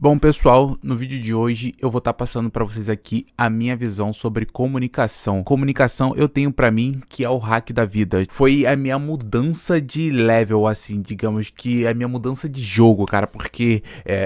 Bom, pessoal, no vídeo de hoje eu vou estar passando para vocês aqui a minha visão sobre comunicação. Comunicação eu tenho para mim que é o hack da vida. Foi a minha mudança de level, assim, digamos que a minha mudança de jogo, cara, porque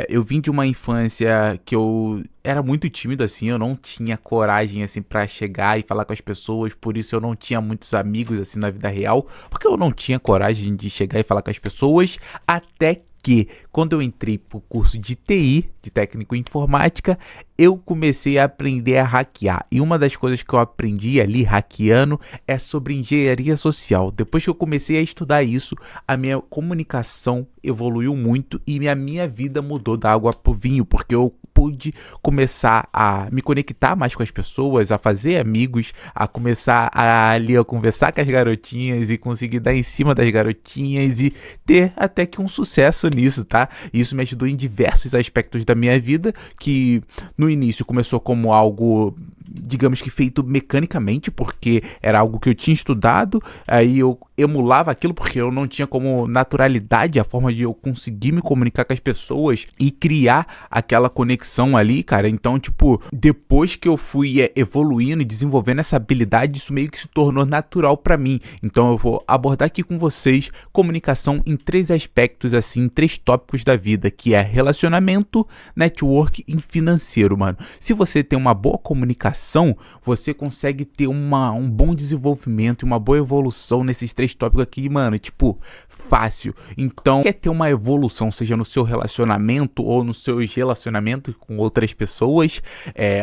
eu vim de uma infância que eu era muito tímido, assim, eu não tinha coragem, assim, pra chegar e falar com as pessoas, por isso eu não tinha muitos amigos, assim, na vida real, porque eu não tinha coragem de chegar e falar com as pessoas, até que quando eu entrei pro curso de TI, de técnico em informática, eu comecei a aprender a hackear. E uma das coisas que eu aprendi ali hackeando é sobre engenharia social. Depois que eu comecei a estudar isso, a minha comunicação evoluiu muito e a minha vida mudou da água pro vinho, porque eu pude começar a me conectar mais com as pessoas, a fazer amigos, a começar a conversar com as garotinhas e conseguir dar em cima das garotinhas e ter até que um sucesso nisso, tá? Isso me ajudou em diversos aspectos da minha vida, que no início começou como algo, digamos que feito mecanicamente, porque era algo que eu tinha estudado, aí eu emulava aquilo porque eu não tinha como naturalidade a forma de eu conseguir me comunicar com as pessoas e criar aquela conexão ali, cara. Então, tipo, depois que eu fui evoluindo e desenvolvendo essa habilidade, isso meio que se tornou natural pra mim. Então eu vou abordar aqui com vocês comunicação em três aspectos, assim, três tópicos da vida, que é relacionamento, network e financeiro, mano. Se você tem uma boa comunicação, você consegue ter um bom desenvolvimento e uma boa evolução nesses três tópicos aqui, mano, tipo, fácil. Então, quer ter uma evolução, seja no seu relacionamento ou nos seus relacionamentos com outras pessoas,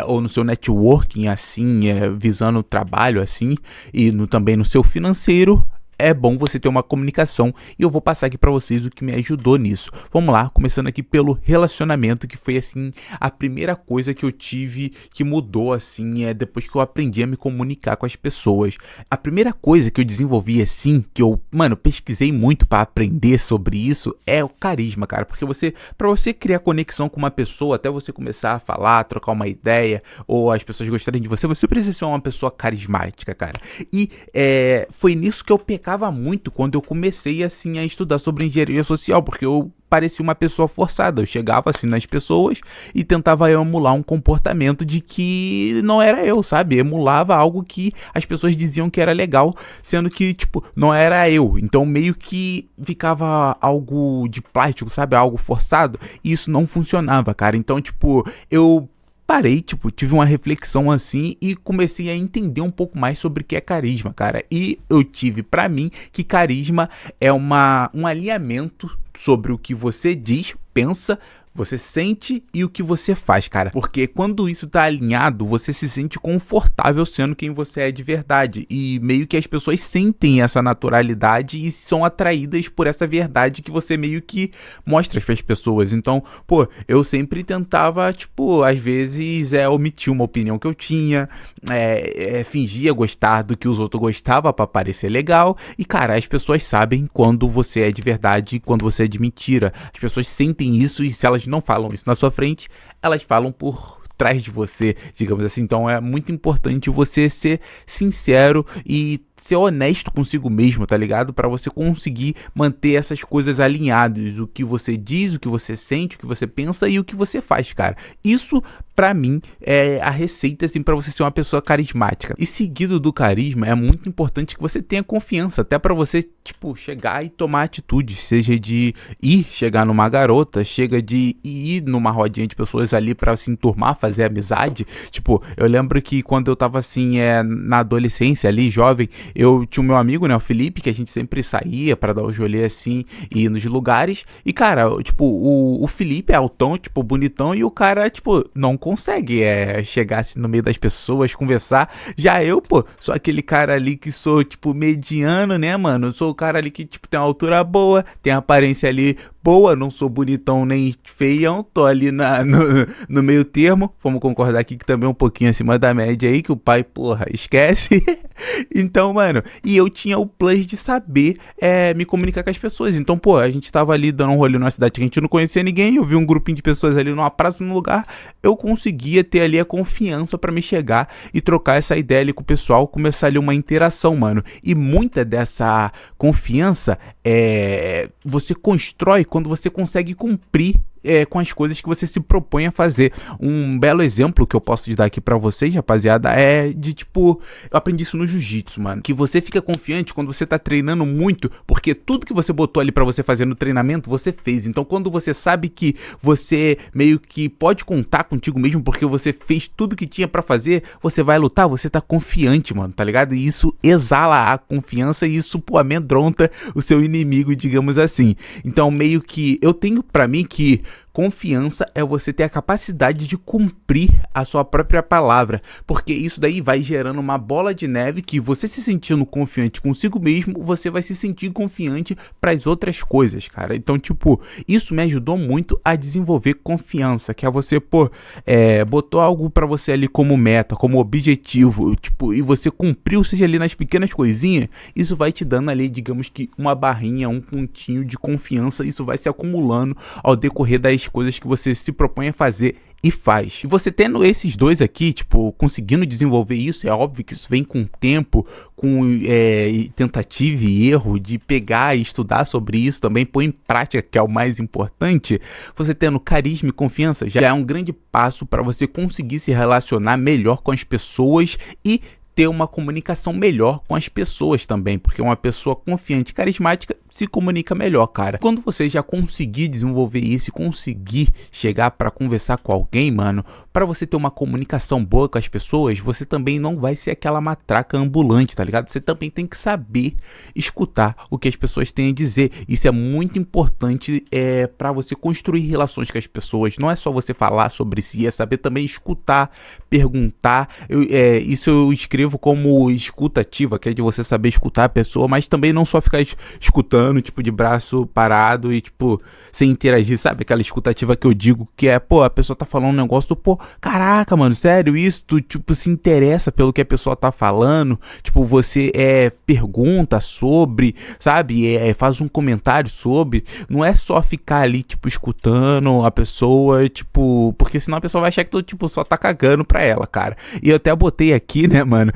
ou no seu networking, assim, visando o trabalho, assim, e também no seu financeiro, é bom você ter uma comunicação e eu vou passar aqui pra vocês o que me ajudou nisso. Vamos lá, começando aqui pelo relacionamento, que foi assim a primeira coisa que eu tive que mudou assim, depois que eu aprendi a me comunicar com as pessoas. A primeira coisa que eu desenvolvi assim, que eu, mano, pesquisei muito pra aprender sobre isso, é o carisma, cara, porque para você criar conexão com uma pessoa, até você começar a falar, trocar uma ideia, ou as pessoas gostarem de você, você precisa ser uma pessoa carismática, cara. E foi nisso que eu pecava muito quando eu comecei assim a estudar sobre engenharia social, porque eu parecia uma pessoa forçada. Eu chegava assim nas pessoas e tentava emular um comportamento de que não era eu, sabe? Emulava algo que as pessoas diziam que era legal, sendo que, tipo, não era eu. Então meio que ficava algo de plástico, sabe? Algo forçado, e isso não funcionava, cara. Então, tipo, eu parei, tipo, tive uma reflexão assim e comecei a entender um pouco mais sobre o que é carisma, cara. E eu tive pra mim que carisma é um alinhamento sobre o que você diz, pensa, você sente e o que você faz, cara. Porque quando isso tá alinhado, você se sente confortável sendo quem você é de verdade. E meio que as pessoas sentem essa naturalidade e são atraídas por essa verdade que você meio que mostra para as pessoas. Então, pô, eu sempre tentava, tipo, às vezes omitir uma opinião que eu tinha, fingia gostar do que os outros gostavam pra parecer legal. E, cara, as pessoas sabem quando você é de verdade e quando você é de mentira. As pessoas sentem isso e se elas não falam isso na sua frente, elas falam por trás de você, digamos assim. Então é muito importante você ser sincero e ser honesto consigo mesmo, tá ligado? Pra você conseguir manter essas coisas alinhadas, o que você diz, o que você sente, o que você pensa e o que você faz, cara. Isso, pra mim, é a receita, assim, pra você ser uma pessoa carismática. E seguido do carisma, é muito importante que você tenha confiança, até pra você, tipo, chegar e tomar atitude, seja de chegar numa garota, chega de ir numa rodinha de pessoas ali pra se enturmar, fazer amizade. Tipo, eu lembro que quando eu tava, assim, na adolescência ali, jovem, eu tinha o meu amigo, né, o Felipe, que a gente sempre saía pra dar o rolê assim e ir nos lugares. E, cara, tipo, o Felipe é altão, tipo, bonitão, e o cara, tipo, não consegue chegar assim no meio das pessoas, conversar. Já eu, pô, sou aquele cara ali que sou, tipo, mediano, né, mano? Eu sou o cara ali que, tipo, tem uma altura boa, tem a aparência ali boa, não sou bonitão nem feião, tô ali no meio termo. Vamos concordar aqui que também é um pouquinho acima da média aí, que o pai, porra, esquece. Então, mano, e eu tinha o plus de saber me comunicar com as pessoas. Então, pô, a gente tava ali dando um rolê numa cidade que a gente não conhecia ninguém, eu vi um grupinho de pessoas ali numa praça, num lugar, eu conseguia ter ali a confiança pra me chegar e trocar essa ideia ali com o pessoal, começar ali uma interação, mano. E muita dessa confiança você constrói quando você consegue cumprir com as coisas que você se propõe a fazer. Um belo exemplo que eu posso te dar aqui pra vocês, rapaziada, é de tipo, eu aprendi isso no jiu-jitsu, mano, que você fica confiante quando você tá treinando muito, porque tudo que você botou ali pra você fazer no treinamento, você fez. Então quando você sabe que você meio que pode contar contigo mesmo, porque você fez tudo que tinha pra fazer, você vai lutar, você tá confiante, mano, tá ligado? E isso exala a confiança e isso, pô, amedronta o seu inimigo, digamos assim. Então meio que eu tenho pra mim que confiança é você ter a capacidade de cumprir a sua própria palavra, porque isso daí vai gerando uma bola de neve que você se sentindo confiante consigo mesmo, você vai se sentir confiante para as outras coisas, cara. Então, tipo, isso me ajudou muito a desenvolver confiança, que é você, pô, botou algo para você ali como meta, como objetivo, tipo, e você cumpriu, seja ali nas pequenas coisinhas, isso vai te dando ali, digamos que uma barrinha, um pontinho de confiança, isso vai se acumulando ao decorrer das coisas que você se propõe a fazer e faz. E você tendo esses dois aqui, tipo, conseguindo desenvolver isso, é óbvio que isso vem com tempo, com tentativa e erro, de pegar e estudar sobre isso, também pôr em prática, que é o mais importante. Você tendo carisma e confiança já é um grande passo para você conseguir se relacionar melhor com as pessoas e ter uma comunicação melhor com as pessoas também, porque uma pessoa confiante e carismática se comunica melhor, cara. Quando você já conseguir desenvolver isso e conseguir chegar pra conversar com alguém, mano, pra você ter uma comunicação boa com as pessoas, você também não vai ser aquela matraca ambulante, tá ligado? Você também tem que saber escutar o que as pessoas têm a dizer. Isso é muito importante pra você construir relações com as pessoas. Não é só você falar sobre si, é saber também escutar, perguntar. Isso eu escrevo como escuta ativa, que é de você saber escutar a pessoa, mas também não só ficar escutando, tipo, de braço parado e, tipo, sem interagir, sabe? Aquela escutativa que eu digo que é, pô, a pessoa tá falando um negócio, tu, pô, caraca, mano, sério isso? Tu, tipo, se interessa pelo que a pessoa tá falando, tipo, você pergunta sobre, sabe? Faz um comentário sobre, não é só ficar ali, tipo, escutando a pessoa, tipo, porque senão a pessoa vai achar que tu, tipo, só tá cagando pra ela, cara. E eu até botei aqui, né, mano,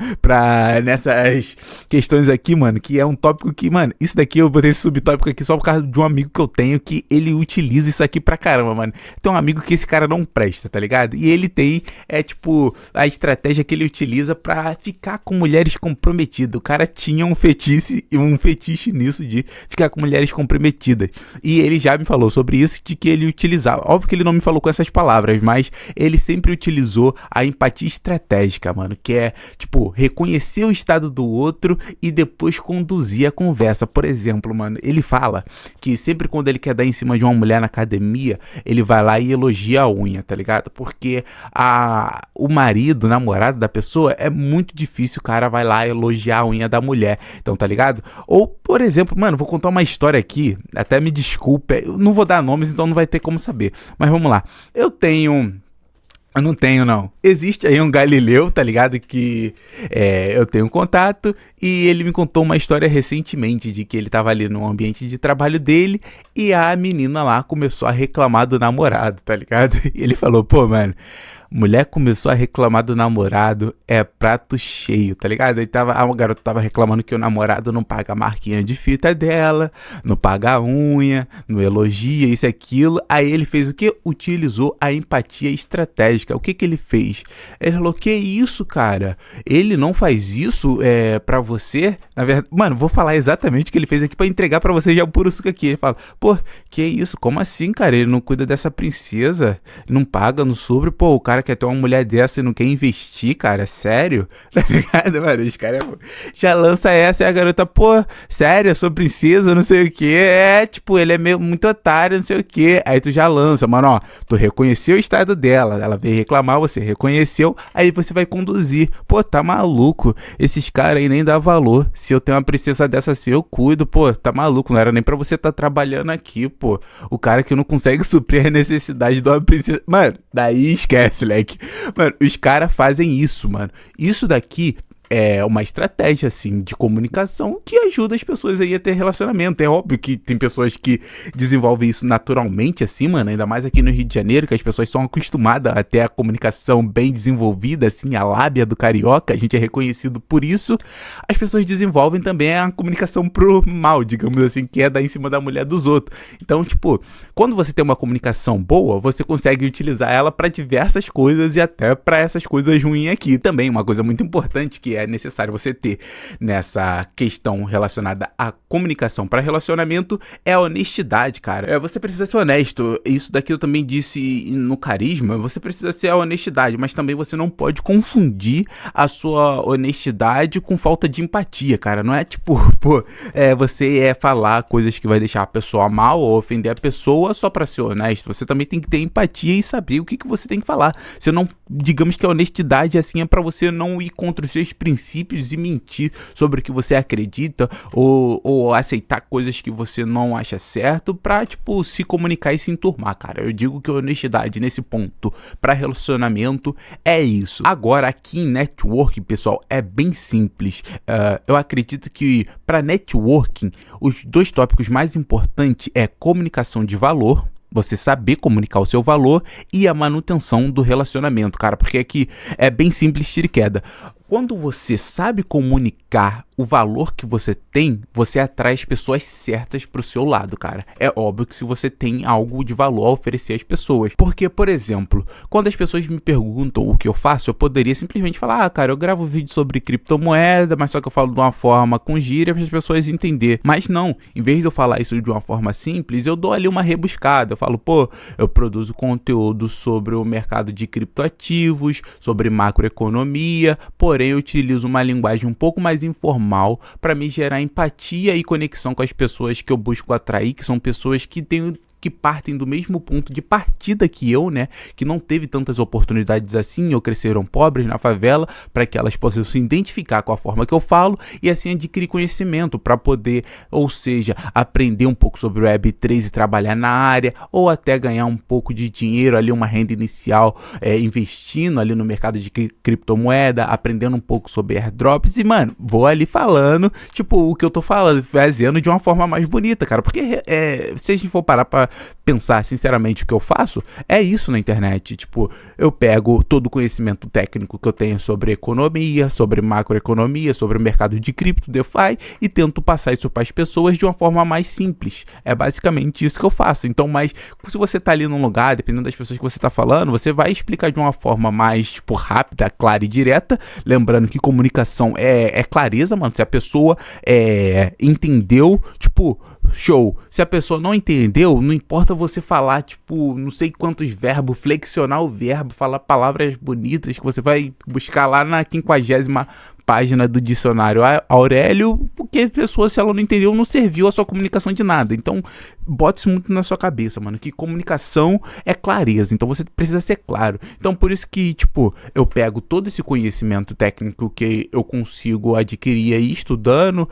nessas questões aqui, mano, que é um tópico que, mano, isso daqui eu botei esse subtópico aqui só por causa de um amigo que eu tenho que ele utiliza isso aqui pra caramba, mano. Tem um amigo que esse cara não presta, tá ligado? E ele tem, tipo, a estratégia que ele utiliza pra ficar com mulheres comprometidas. O cara tinha um fetiche nisso de ficar com mulheres comprometidas. E ele já me falou sobre isso, de que ele utilizava. Óbvio que ele não me falou com essas palavras, mas ele sempre utilizou a empatia estratégica, mano, que é, tipo, reconhecer o estado do outro e depois conduzir a conversa. Por exemplo, mano, ele fala que sempre quando ele quer dar em cima de uma mulher na academia, ele vai lá e elogia a unha, tá ligado? Porque o marido, o namorado da pessoa, é muito difícil o cara vai lá elogiar a unha da mulher, então, tá ligado? Ou, por exemplo, mano, vou contar uma história aqui, até me desculpe, eu não vou dar nomes, então não vai ter como saber, mas vamos lá. Eu não tenho, não. Existe aí um Galileu, tá ligado? Que eu tenho contato e ele me contou uma história recentemente de que ele tava ali no ambiente de trabalho dele e a menina lá começou a reclamar do namorado, tá ligado? E ele falou, pô, mano, mulher começou a reclamar do namorado, é prato cheio, tá ligado? Aí a garota tava reclamando que o namorado não paga a marquinha de fita dela, não paga a unha, não elogia, isso e aquilo. Aí ele fez o quê? Utilizou a empatia estratégica. O que ele fez? Ele falou, que isso, cara? Ele não faz isso pra você? Na verdade, mano, vou falar exatamente o que ele fez aqui pra entregar pra você já o puro suco aqui. Ele fala, pô, que isso? Como assim, cara? Ele não cuida dessa princesa? Não paga, não sobre? Pô, o cara quer ter uma mulher dessa e não quer investir, cara? Sério? Tá ligado, mano? Os caras já lança essa e a garota, pô, sério, eu sou princesa, não sei o que. Tipo, ele é meio muito otário, não sei o que. Aí tu já lança, mano, ó, tu reconheceu o estado dela, ela veio reclamar, você reconheceu, aí você vai conduzir. Pô, tá maluco? Esses caras aí nem dá valor. Se eu tenho uma princesa dessa assim, eu cuido, pô, tá maluco? Não era nem pra você tá trabalhando aqui, pô. O cara que não consegue suprir a necessidade de uma princesa. Mano, daí esquece, leque. Mano, os caras fazem isso, mano. Isso daqui é uma estratégia, assim, de comunicação que ajuda as pessoas aí a ter relacionamento. É óbvio que tem pessoas que desenvolvem isso naturalmente, assim, mano, ainda mais aqui no Rio de Janeiro, que as pessoas são acostumadas a ter a comunicação bem desenvolvida, assim, a lábia do carioca, a gente é reconhecido por isso. As pessoas desenvolvem também a comunicação pro mal, digamos assim, que é dar em cima da mulher dos outros. Então, tipo, quando você tem uma comunicação boa, você consegue utilizar ela para diversas coisas e até para essas coisas ruins aqui. Também uma coisa muito importante que é necessário você ter nessa questão relacionada à comunicação para relacionamento é a honestidade, cara. Você precisa ser honesto. Isso daqui eu também disse no carisma. Você precisa ser a honestidade, mas também você não pode confundir a sua honestidade com falta de empatia, cara. Não é tipo, você falar coisas que vai deixar a pessoa mal ou ofender a pessoa só pra ser honesto. Você também tem que ter empatia e saber o que você tem que falar. Você não, digamos que a honestidade assim é pra você não ir contra os seus princípios e mentir sobre o que você acredita ou aceitar coisas que você não acha certo pra, tipo, se comunicar e se enturmar, cara. Eu digo que a honestidade nesse ponto pra relacionamento é isso. Agora, aqui em networking, pessoal, é bem simples. Eu acredito que pra networking, os dois tópicos mais importantes é comunicação de valor, você saber comunicar o seu valor, e a manutenção do relacionamento, cara, porque aqui é bem simples, tiro e queda. Quando você sabe comunicar o valor que você tem, você atrai as pessoas certas pro seu lado, cara. É óbvio que se você tem algo de valor a oferecer às pessoas. Porque, por exemplo, quando as pessoas me perguntam o que eu faço, eu poderia simplesmente falar, cara, eu gravo vídeo sobre criptomoeda, mas só que eu falo de uma forma com gíria para as pessoas entenderem. Mas não, em vez de eu falar isso de uma forma simples, eu dou ali uma rebuscada. Eu falo, eu produzo conteúdo sobre o mercado de criptoativos, sobre macroeconomia, porém eu utilizo uma linguagem um pouco mais informal para me gerar empatia e conexão com as pessoas que eu busco atrair, que são pessoas que partem do mesmo ponto de partida que eu, né, que não teve tantas oportunidades assim ou cresceram pobres na favela, para que elas possam se identificar com a forma que eu falo e assim adquirir conhecimento para poder, ou seja, aprender um pouco sobre o Web3 e trabalhar na área, ou até ganhar um pouco de dinheiro ali, uma renda inicial, investindo ali no mercado de criptomoeda, aprendendo um pouco sobre airdrops e, mano, vou ali falando, tipo, o que eu tô falando, fazendo de uma forma mais bonita, cara, porque se a gente for parar pra pensar sinceramente o que eu faço, é isso na internet. Tipo, eu pego todo o conhecimento técnico que eu tenho sobre economia, sobre macroeconomia, sobre o mercado de cripto, DeFi, e tento passar isso para as pessoas de uma forma mais simples. É basicamente isso que eu faço. Então, mas se você tá ali num lugar, dependendo das pessoas que você tá falando, você vai explicar de uma forma mais, tipo, rápida, clara e direta, lembrando que comunicação é clareza, mano. Se a pessoa entendeu, tipo, show. Se a pessoa não entendeu, não importa você falar, tipo, não sei quantos verbos, flexionar o verbo, falar palavras bonitas que você vai buscar lá na 50ª página do dicionário Aurélio, porque a pessoa, se ela não entendeu, não serviu a sua comunicação de nada. Então, bote isso muito na sua cabeça, mano, que comunicação é clareza, então você precisa ser claro. Então, por isso que, tipo, eu pego todo esse conhecimento técnico que eu consigo adquirir aí estudando,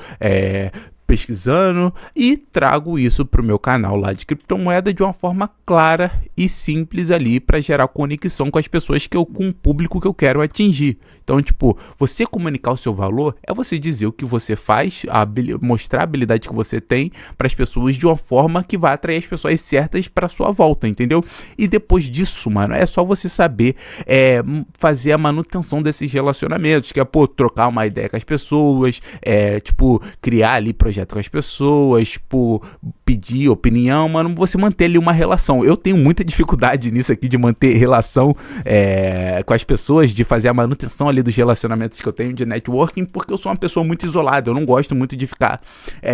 pesquisando, e trago isso pro meu canal lá de criptomoeda de uma forma clara e simples ali para gerar conexão com as pessoas com o público que eu quero atingir. Então, tipo, você comunicar o seu valor é você dizer o que você faz, mostrar a habilidade que você tem para as pessoas de uma forma que vai atrair as pessoas certas para sua volta, entendeu? E depois disso, mano, é só você saber fazer a manutenção desses relacionamentos, que é, trocar uma ideia com as pessoas, tipo, criar ali projeto com as pessoas, tipo, pedir opinião, mano, você manter ali uma relação. Eu tenho muita dificuldade nisso aqui de manter relação com as pessoas, de fazer a manutenção ali dos relacionamentos que eu tenho de networking, porque eu sou uma pessoa muito isolada, eu não gosto muito de ficar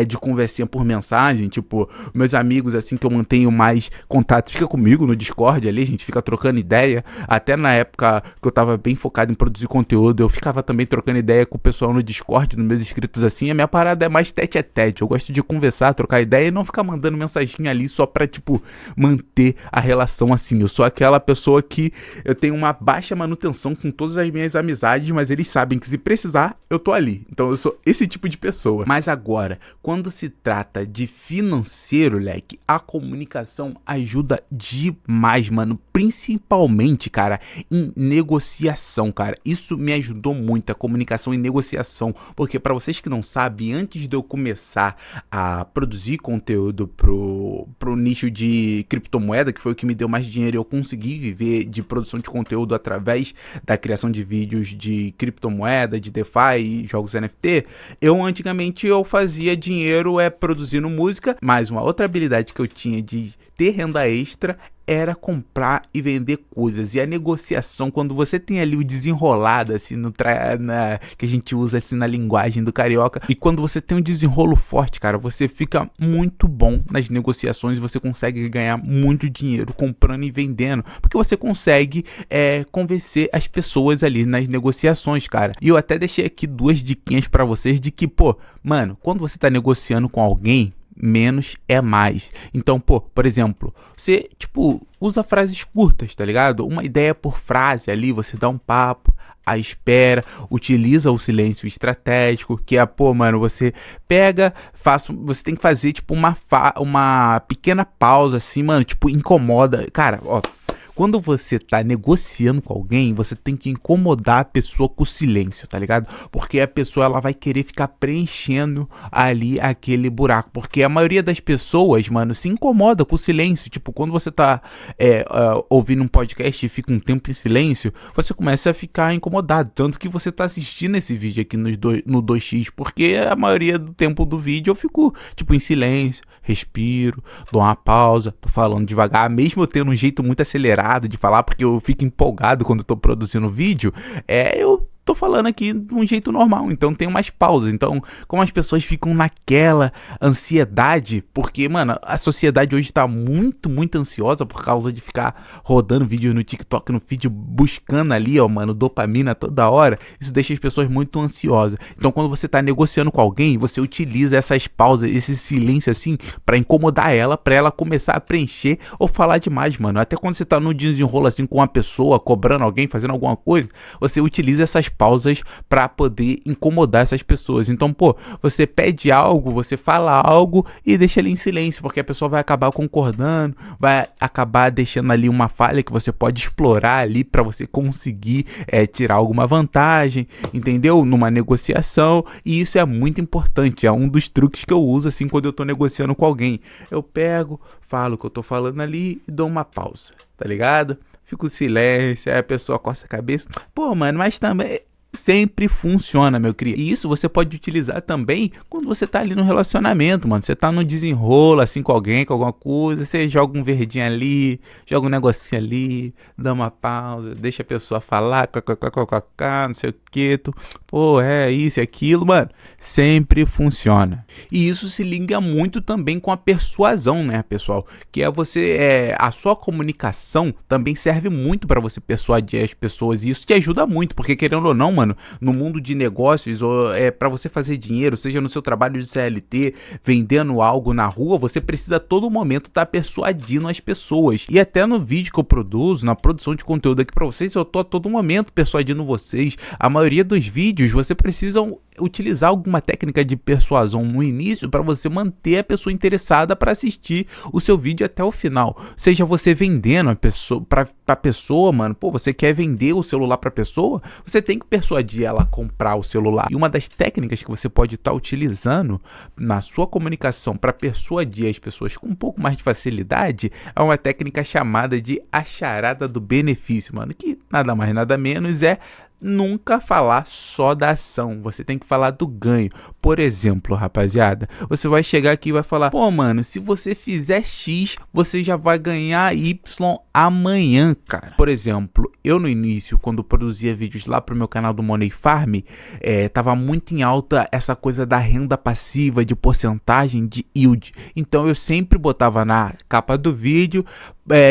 de conversinha por mensagem, tipo, meus amigos, assim, que eu mantenho mais contato, fica comigo no Discord ali, a gente fica trocando ideia, até na época que eu tava bem focado em produzir conteúdo, eu ficava também trocando ideia com o pessoal no Discord, nos meus inscritos, assim, a minha parada é mais tete a tédio. Eu gosto de conversar, trocar ideia e não ficar mandando mensagem ali só pra, tipo, manter a relação assim. Eu sou aquela pessoa que eu tenho uma baixa manutenção com todas as minhas amizades, mas eles sabem que se precisar, eu tô ali. Então eu sou esse tipo de pessoa. Mas agora, quando se trata de financeiro, leque, a comunicação ajuda demais, mano. Principalmente, cara, em negociação, cara. Isso me ajudou muito, a comunicação e negociação. Porque pra vocês que não sabem, antes de eu começar a produzir conteúdo pro nicho de criptomoeda, que foi o que me deu mais dinheiro, eu consegui viver de produção de conteúdo através da criação de vídeos de criptomoeda, de DeFi e jogos NFT. Antigamente eu fazia dinheiro produzindo música, mas uma outra habilidade que eu tinha de ter renda extra era comprar e vender coisas. E a negociação, quando você tem ali o desenrolado, assim, que a gente usa assim na linguagem do carioca, e quando você tem um desenrolo forte, cara, você fica muito bom nas negociações e você consegue ganhar muito dinheiro comprando e vendendo, porque você consegue convencer as pessoas ali nas negociações, cara. E eu até deixei aqui 2 diquinhas pra vocês de que, pô, mano, quando você tá negociando com alguém, menos é mais. Então, por exemplo, você, tipo, usa frases curtas, tá ligado? Uma ideia por frase ali, você dá um papo, a espera, utiliza o silêncio estratégico, que é, mano, você pega, você tem que fazer, tipo, uma pequena pausa, assim, mano, tipo, incomoda. Cara, ó, quando você tá negociando com alguém, você tem que incomodar a pessoa com o silêncio, tá ligado? Porque a pessoa, ela vai querer ficar preenchendo ali aquele buraco. Porque a maioria das pessoas, mano, se incomoda com o silêncio. Tipo, quando você tá ouvindo um podcast e fica um tempo em silêncio, você começa a ficar incomodado. Tanto que você tá assistindo esse vídeo aqui no 2x, porque a maioria do tempo do vídeo eu fico, tipo, em silêncio, respiro, dou uma pausa, tô falando devagar, mesmo eu tendo um jeito muito acelerado de falar, porque eu fico empolgado quando eu tô produzindo vídeo, eu tô falando aqui de um jeito normal, então tem umas pausas. Então, como as pessoas ficam naquela ansiedade, porque, mano, a sociedade hoje tá muito, muito ansiosa por causa de ficar rodando vídeo no TikTok, no feed, buscando ali, ó, mano, dopamina toda hora. Isso deixa as pessoas muito ansiosas. Então, quando você tá negociando com alguém, você utiliza essas pausas, esse silêncio assim, pra incomodar ela, pra ela começar a preencher ou falar demais, mano. Até quando você tá no desenrolo assim com uma pessoa, cobrando alguém, fazendo alguma coisa, você utiliza essas pausas para poder incomodar essas pessoas. Então, você pede algo, você fala algo e deixa ele em silêncio, porque a pessoa vai acabar concordando, vai acabar deixando ali uma falha que você pode explorar ali para você conseguir tirar alguma vantagem, entendeu? Numa negociação. E isso é muito importante, é um dos truques que eu uso assim quando eu tô negociando com alguém. Eu pego, falo o que eu tô falando ali e dou uma pausa, tá ligado? Fico em silêncio, aí a pessoa coça a cabeça. Mano, mas também sempre funciona, meu querido. E isso você pode utilizar também quando você tá ali no relacionamento, mano. Você tá no desenrolo, assim, com alguém, com alguma coisa. Você joga um verdinho ali, joga um negocinho ali, dá uma pausa, deixa a pessoa falar, não sei o que, isso e aquilo, mano. Sempre funciona. E isso se liga muito também com a persuasão, né, pessoal? Que é a sua comunicação também serve muito para você persuadir as pessoas. E isso te ajuda muito, porque querendo ou não, mano, no mundo de negócios, ou para você fazer dinheiro, seja no seu trabalho de CLT, vendendo algo na rua, você precisa a todo momento estar persuadindo as pessoas. E até no vídeo que eu produzo, na produção de conteúdo aqui para vocês, eu tô a todo momento persuadindo vocês. A maioria dos vídeos, você precisa utilizar alguma técnica de persuasão no início para você manter a pessoa interessada para assistir o seu vídeo até o final. Seja você vendendo a pessoa pra pessoa, mano, você quer vender o celular pra pessoa, você tem que persuadir ela a comprar o celular. E uma das técnicas que você pode estar utilizando na sua comunicação para persuadir as pessoas com um pouco mais de facilidade é uma técnica chamada de a charada do benefício, mano, que nada mais nada menos é nunca falar só da ação, você tem que falar do ganho. Por exemplo, rapaziada, você vai chegar aqui e vai falar: mano, se você fizer X, você já vai ganhar Y amanhã, cara. Por exemplo, eu no início, quando produzia vídeos lá pro meu canal do Money Farm, tava muito em alta essa coisa da renda passiva, de porcentagem de yield. Então eu sempre botava na capa do vídeo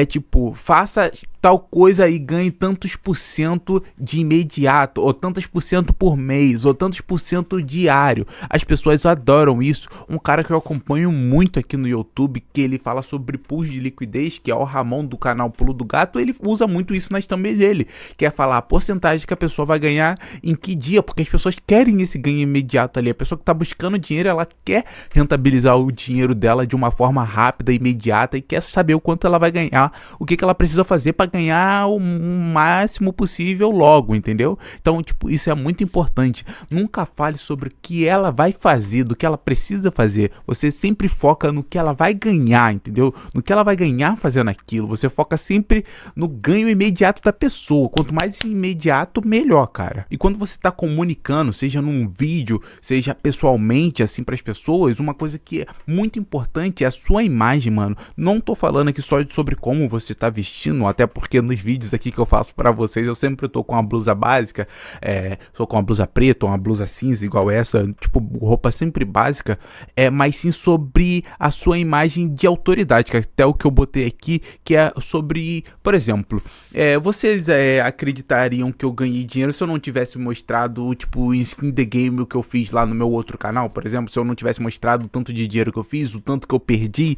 tipo, faça tal coisa e ganhe tantos por cento de imediato, ou tantos por cento por mês, ou tantos por cento diário. As pessoas adoram isso. Um cara que eu acompanho muito aqui no YouTube, que ele fala sobre pools de liquidez, que é o Ramon do canal Pulo do Gato, ele usa muito isso nas thumb dele, que é falar a porcentagem que a pessoa vai ganhar em que dia, porque as pessoas querem esse ganho imediato ali. A pessoa que tá buscando dinheiro, ela quer rentabilizar o dinheiro dela de uma forma rápida, imediata, e quer saber o quanto ela vai ganhar, o que ela precisa fazer para ganhar o máximo possível logo, entendeu? Então, tipo, isso é muito importante. Nunca fale sobre o que ela vai fazer, do que ela precisa fazer. Você sempre foca no que ela vai ganhar, entendeu? No que ela vai ganhar fazendo aquilo. Você foca sempre no ganho imediato da pessoa. Quanto mais imediato, melhor, cara. E quando você tá comunicando, seja num vídeo, seja pessoalmente, assim, pras pessoas, uma coisa que é muito importante é a sua imagem, mano. Não tô falando aqui só sobre como você tá vestindo, até porque nos vídeos aqui que eu faço pra vocês, eu sempre tô com uma blusa básica, sou com uma blusa preta, uma blusa cinza igual essa, tipo, roupa sempre básica, mas sim sobre a sua imagem de autoridade, que é até o que eu botei aqui, que é sobre, por exemplo, vocês acreditariam que eu ganhei dinheiro se eu não tivesse mostrado, tipo, em Skin the Game o que eu fiz lá no meu outro canal, por exemplo, se eu não tivesse mostrado o tanto de dinheiro que eu fiz, o tanto que eu perdi?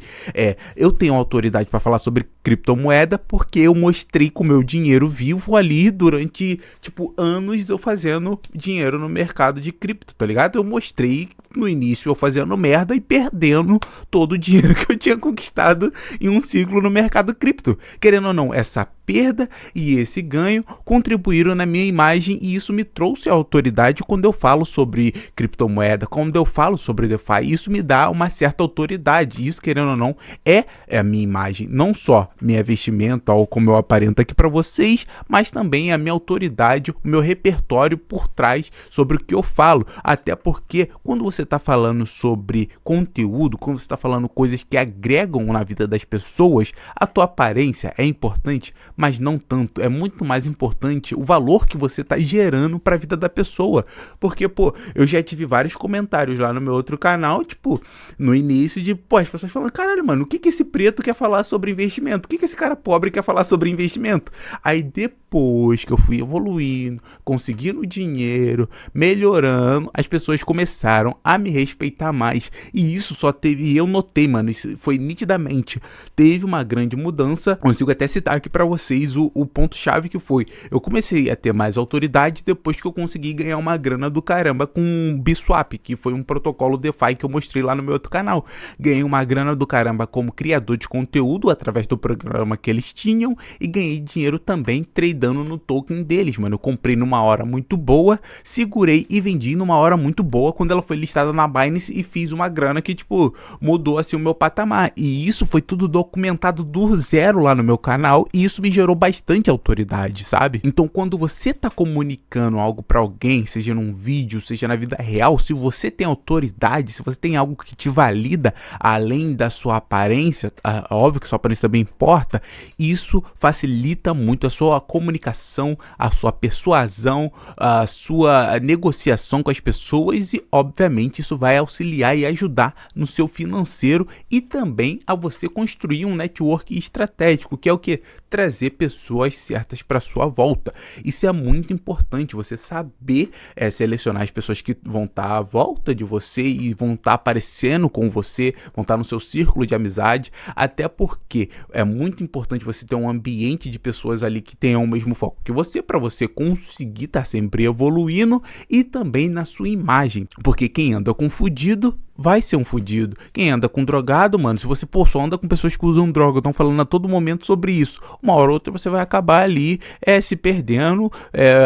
Eu tenho autoridade para falar sobre criptomoeda porque eu mostrei com o meu dinheiro vivo ali durante, tipo, anos eu fazendo dinheiro no mercado de cripto, tá ligado? Eu mostrei no início eu fazendo merda e perdendo todo o dinheiro que eu tinha conquistado em um ciclo no mercado cripto. Querendo ou não, essa perda e esse ganho contribuíram na minha imagem e isso me trouxe autoridade quando eu falo sobre criptomoeda, quando eu falo sobre DeFi. Isso me dá uma certa autoridade. Isso, querendo ou não, é a minha imagem. Não só minha vestimenta ou como eu aparento aqui para vocês, mas também a minha autoridade, o meu repertório por trás sobre o que eu falo. Até porque quando você está falando sobre conteúdo, quando você está falando coisas que agregam na vida das pessoas, a tua aparência é importante, mas não tanto. É muito mais importante o valor que você tá gerando pra vida da pessoa. Porque, pô, eu já tive vários comentários lá no meu outro canal, tipo, no início de, pô, as pessoas falando, caralho, mano, o que esse preto quer falar sobre investimento? O que esse cara pobre quer falar sobre investimento? Aí depois que eu fui evoluindo, conseguindo dinheiro, melhorando, as pessoas começaram a me respeitar mais. E isso só teve, eu notei, mano, isso foi nitidamente, teve uma grande mudança. Consigo até citar aqui pra vocês o ponto-chave que foi. Eu comecei a ter mais autoridade depois que eu consegui ganhar uma grana do caramba com o Biswap, que foi um protocolo DeFi que eu mostrei lá no meu outro canal. Ganhei uma grana do caramba como criador de conteúdo através do programa que eles tinham e ganhei dinheiro também tradando no token deles, mano. Eu comprei numa hora muito boa, segurei e vendi numa hora muito boa quando ela foi listada na Binance e fiz uma grana que, tipo, mudou assim o meu patamar. E isso foi tudo documentado do zero lá no meu canal e isso me gerou bastante autoridade, sabe? Então, quando você tá comunicando algo pra alguém, seja num vídeo, seja na vida real, se você tem autoridade, se você tem algo que te valida além da sua aparência, óbvio que sua aparência também importa, isso facilita muito a sua comunicação, a sua persuasão, a sua negociação com as pessoas e, obviamente, isso vai auxiliar e ajudar no seu financeiro e também a você construir um network estratégico, que é o que? Trazer pessoas certas para sua volta. Isso é muito importante, você saber selecionar as pessoas que vão estar à volta de você e vão estar aparecendo com você, vão estar no seu círculo de amizade, até porque é muito importante você ter um ambiente de pessoas ali que tenham o mesmo foco que você, para você conseguir estar sempre evoluindo e também na sua imagem, porque quem anda com fudido vai ser um fudido. Quem anda com drogado, mano, se você, pô, só anda com pessoas que usam droga, estão falando a todo momento sobre isso, uma hora ou outra você vai acabar ali se perdendo,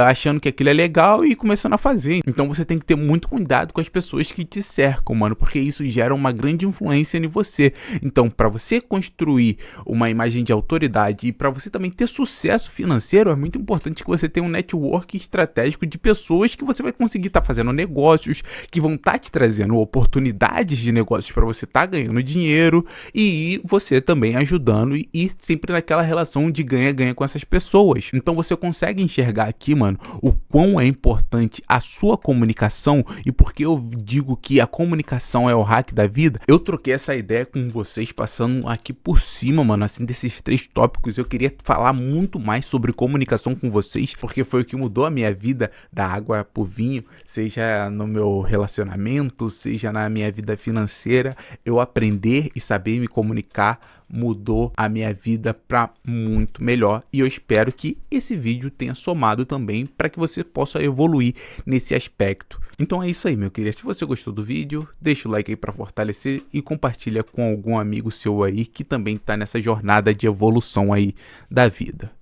achando que aquilo é legal e começando a fazer. Então você tem que ter muito cuidado com as pessoas que te cercam, mano, porque isso gera uma grande influência em você. Então, para você construir uma imagem de autoridade e para você também ter sucesso financeiro, é muito importante que você tenha um network estratégico de pessoas que você vai conseguir estar fazendo negócios, que vão estar te trazendo oportunidades oportunidades de negócios para você estar ganhando dinheiro e você também ajudando e sempre naquela relação de ganha-ganha com essas pessoas. Então você consegue enxergar aqui, mano, o quão é importante a sua comunicação e porque eu digo que a comunicação é o hack da vida. Eu troquei essa ideia com vocês passando aqui por cima, mano, assim, desses 3 tópicos. Eu queria falar muito mais sobre comunicação com vocês, porque foi o que mudou a minha vida da água pro vinho, seja no meu relacionamento, seja na minha vida financeira. Eu aprender e saber me comunicar mudou a minha vida para muito melhor e eu espero que esse vídeo tenha somado também para que você possa evoluir nesse aspecto. Então é isso aí, meu querido. Se você gostou do vídeo, deixa o like aí para fortalecer e compartilha com algum amigo seu aí que também tá nessa jornada de evolução aí da vida.